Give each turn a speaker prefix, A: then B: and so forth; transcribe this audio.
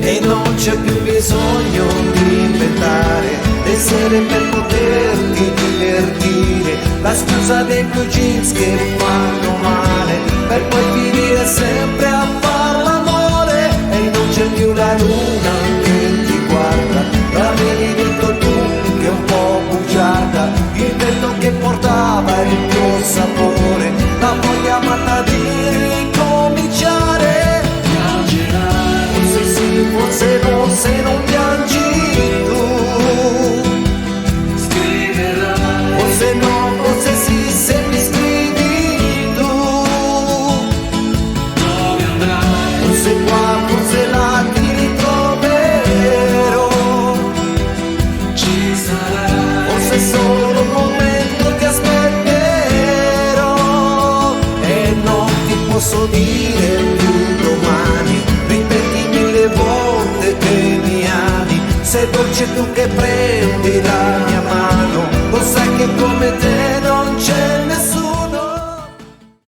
A: e non c'è più bisogno di inventare le sere per poterti divertire, la scusa dei blue jeans che fanno male per poi finire sempre a far l'amore, e non c'è più la luna che ti guarda, l'avevi detto tu che è un po' bugiarda, il vento che portava il tuo sapore, la voglia matta di ricominciare. Forse sì, forse no, se non piangi tu scriverai, forse no, forse sì, se mi scrivi tu dove andrai, forse qua, forse là ti ritroverò, ci sarai, forse è solo un momento ti aspetterò e non ti posso dire più domani, ripeti mille volte che mi ami, sei dolce tu che prendi